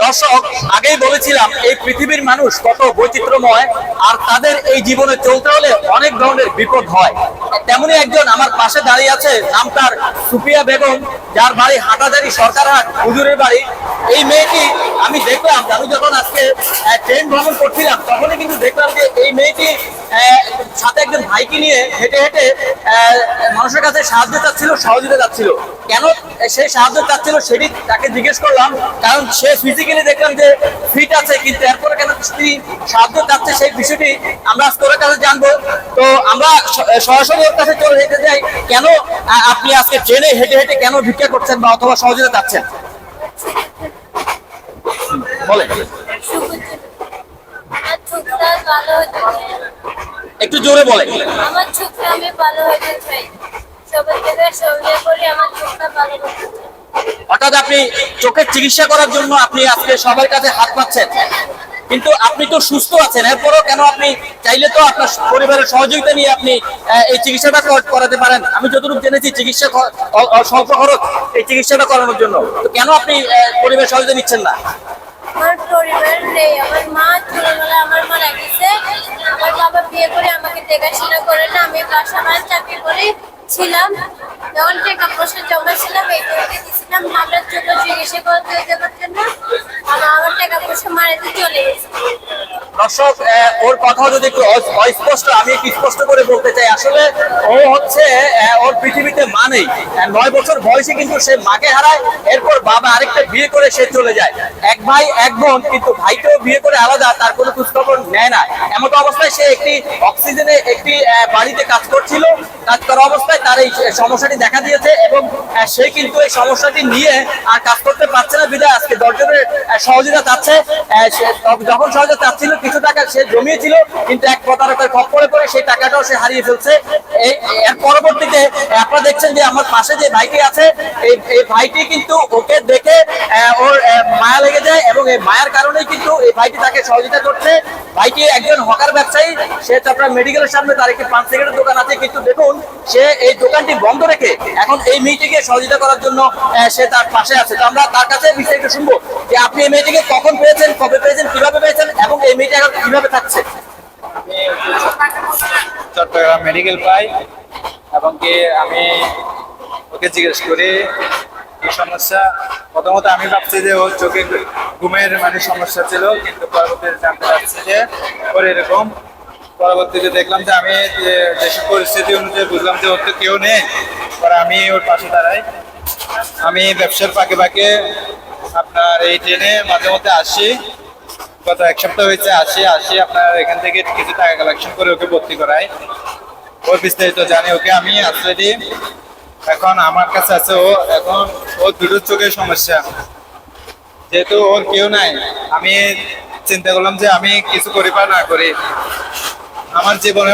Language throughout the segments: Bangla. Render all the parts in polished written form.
দর্শক, আগেই বলেছিলাম এই পৃথিবীর মানুষ কত বৈচিত্র্যময়, আর তাদের এই জীবনে চলতে হলে অনেক ধরনের বিপদ হয়। তেমনি একজন আমার পাশে দাঁড়িয়ে আছে, নাম তার সুফিয়া বেগম, যার বাড়ি হাটাজারি সরকারহাট হুজুরের বাড়ি। এই মেয়েটি আমি দেখলাম, আমি যখন আজকে ট্রেন ভ্রমণ করছিলাম তখনই কিন্তু দেখলাম যে এই মেয়েটি সাথে একজন ভাইকে নিয়ে হেঁটে হেঁটে মানুষের কাছে সাহায্য চাচ্ছিল, সহযোগিতা চাচ্ছিল। কেন সে সাহায্য চাচ্ছিল সেটি তাকে জিজ্ঞেস করলাম, কারণ সে ফিজিক্যালি দেখলাম যে ফিট আছে, কিন্তু এরপরে কেন তিনি সাহায্য চাচ্ছে সেই বিষয়টি আমরা আজকে ওর কাছে জানবো। তো আমরা সরাসরি ওর কাছে চলে যেতে চাই, কেন আপনি আজকে ট্রেনে হেঁটে হেঁটে কেন ভিক্ষা করছেন বা অথবা সহযোগিতা চাচ্ছেন বলেন। একটু জোরে বলেন। আমার চোখটা আমি ভালো হতে চাই, সবার থেকে সহযোগিতা করি আমার চোখটা ভালো হতে চাই। অর্থাৎ আপনি চোখের চিকিৎসা করার জন্য আপনি আজকে সবার কাছে হাত পাচ্ছেন, কিন্তু আপনি তো সুস্থ আছেন, এরপরও কেন আপনি চাইলে তো আপনার পরিবারের সহযোগিতা নিয়ে আপনি এই চিকিৎসাটা করাতে পারেন। আমি যতটুকু জেনেছি চিকিৎসা স্বল্প খরচ এই চিকিৎসাটা করানোর জন্য, তো কেন আপনি পরিবারের সহযোগিতা নিচ্ছেন না? আমার পরিবার নেই, আমার মা ছোটবেলায় আমার মারা গেছে, আমার বাবা বিয়ে করে আমাকে দেখাশোনা করে না, আমি বাসায় চাকরি করে ছিলাম। যখন টাকা পয়সা জমা ছিলাম এই করে দিয়েছিলাম আমরা ছোট চিকিৎসা করতে যাবার জন্য, আমার টাকা পয়সা মারাতে চলে গেছে। দর্শক, ওর কথা যদি একটু অস্পষ্ট, আমি একটু স্পষ্ট করে বলতে চাই। আসলে ও হচ্ছে ওর পৃথিবীতে মা নেই, 9 বছর বয়সে কিন্তু সে মাকে হারায়, এরপর বাবা আরেকটা বিয়ে করে সে চলে যায়। এক ভাই এক বোন, কিন্তু ভাইকেও বিয়ে করে আলাদা, তার কোনো খোঁজখবর নেয় না। এমন অবস্থায় সে একটি অক্সিজেনে একটি বাড়িতে কাজ করছিল, কাজ করা অবস্থায় তার এই সমস্যাটি দেখা দিয়েছে এবং সে কিন্তু এই সমস্যাটি নিয়ে আর কাজ করতে পারছে না, বিধায় আজকে 10 জনের সহযোগিতা চাচ্ছে। যখন সহযোগিতা চাচ্ছিল কিছু টাকা সে জমিয়েছিল, কিন্তু এক প্রতারকের খপ্পরে পড়ে সেই টাকাটাও সে হারিয়ে ফেলছে। এর পরবর্তীতে আপনারা দেখছেন যে আমার পাশে যে ভাইটি আছে, এই ভাইটি কিন্তু ওকে দেখে ওর মায়া লেগে যায় এবং এই মায়ার কারণেই কিন্তু এই ভাইটি তাকে সহযোগিতা করছে। ভাইটি একজন হকার ব্যবসায়ী, সে আপনার মেডিকেলের সামনে তার একটি পান সিগারেটের দোকান আছে, কিন্তু দেখুন সে এই দোকানটি বন্ধ রেখে এখন এই মেয়েটিকে সহযোগিতা করার জন্য সে তার পাশে আছে। তো আমরা তার কাছে বিস্তারিত শুনবো যে আপনি এই মেয়েটিকে কখন পেয়েছেন, কবে পেয়েছেন, কিভাবে পেয়েছেন এবং এই মেয়েটি এখন কিভাবে থাকছে। চট্টগ্রাম মেডিকেল পাই এবং কি আমি ওকে জিজ্ঞেস করি কি সমস্যা। প্রথমত আমি ভাবছি যে ওর চোখে ঘুমের সমস্যা ছিল, কিন্তু পরবর্তীতে জানতে পারছি যে ওর এরকম। পরবর্তীতে দেখলাম যে আমি দেশের পরিস্থিতি অনুযায়ী বুঝলাম যে ওর তো কেউ নেই, পরে আমি ওর পাশে দাঁড়াই। আমি ব্যবসার ফাঁকে ফাঁকে আপনার এই ট্রেনে মাঝে মধ্যে আসি, গত 1 সপ্তাহ হয়েছে আসি আপনার এখান থেকে কিছু টাকা কালেকশন করে ওকে ভর্তি করাই। ওর বিস্তারিত জানি, ওকে আমি আশ্রয় দিই। এখন আমার কাছে আছে এখন ওর দুটো চোখের সমস্যা, যেহেতু ওর কেউ নাই, আমি চিন্তা করলাম যে আমি কিছু করি বা না করি। আমার জীবনে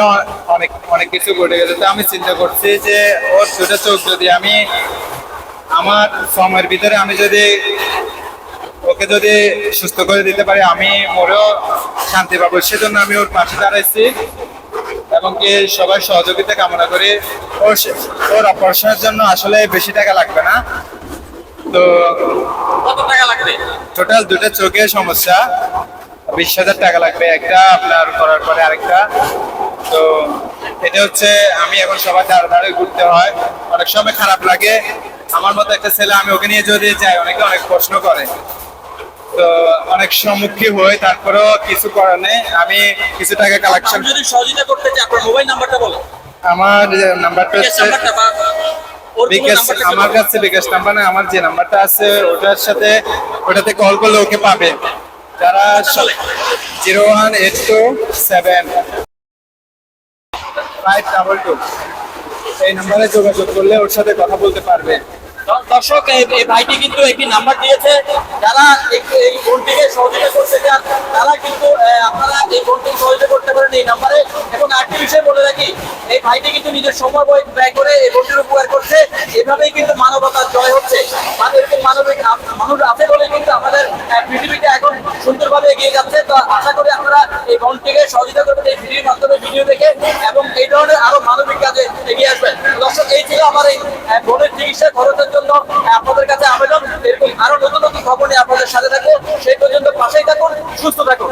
অনেক অনেক কিছু ঘটে গেছে, তো আমি চিন্তা করছি যে ওর দুটো চোখ যদি আমি আমার সময়ের ভিতরে আমি যদি ওকে যদি সুস্থ করে দিতে পারি, আমি মরেও শান্তি পাবো। সেজন্য আমি ওর পাশে দাঁড়াইছি এবং কি সবাই সহযোগিতা কামনা করি। ওর অপারেশনের জন্য আসলে বেশি টাকা লাগবে না, তো কত টাকা লাগবে? টোটাল দুটো চোখের সমস্যা 20,000 টাকা লাগবে, একটা আপনার করার পরে আরেকটা। তো এটা হচ্ছে আমি এখন সবার ধারে ধারে ঘুরতে হয়, অনেক সময় খারাপ লাগে। আমার মতো একটা ছেলে, আমি ওকে নিয়ে যদি যাই অনেকে অনেক প্রশ্ন করে, তো অনেক সম্মুখীন হই, তারপরেও কিছু করার নেই। আমি কিছু টাকা কালেকশন যদি সহযোগিতা করতে চাই আপনার মোবাইল নাম্বারটা বলো। আমার নাম্বারটা হচ্ছে বিকাশ, আমার কাছে বিকাশ নাম্বার না, আমার যে নাম্বারটা আছে ওটাতে কল করলে ওকে পাবে। যারা 01827 এই নাম্বারে যোগাযোগ করলে ওর সাথে কথা বলতে পারবে। দর্শক, এই ভাইটি কিন্তু একটি নাম্বার দিয়েছে, যারা এই বোনটিকে সহযোগিতা করতে চান তারা কিন্তু আপনারা এই বোনটিকে সহযোগিতা করতে পারেন এই নাম্বারে। এবং আরেকটি বিষয় বলে রাখি, এই ভাইটি কিন্তু নিজের সময় ব্যয় করে এই বোনটির উপকার করছে। এভাবেই কিন্তু মানবতার জয় হচ্ছে। মানে এরকম মানবিক মানুষ আছে বলে কিন্তু আমাদের পৃথিবীতে এখন সুন্দরভাবে এগিয়ে যাচ্ছে। তো আশা করি আপনারা এই বোনটিকে সহযোগিতা করবেন এই ভিডিওর মাধ্যমে, ভিডিও দেখে, এবং এই ধরনের আরো মানবিক কাজে এগিয়ে আসবেন। দর্শক, এই ছিল আমার এই বোনের চিকিৎসা খরচের জন্য আপনাদের কাছে আবেদন। এরকম আরো নতুন নতুন খবর নিয়ে আপনাদের সাথে থাকবো। সেই পর্যন্ত পাশেই থাকুন, সুস্থ থাকুন।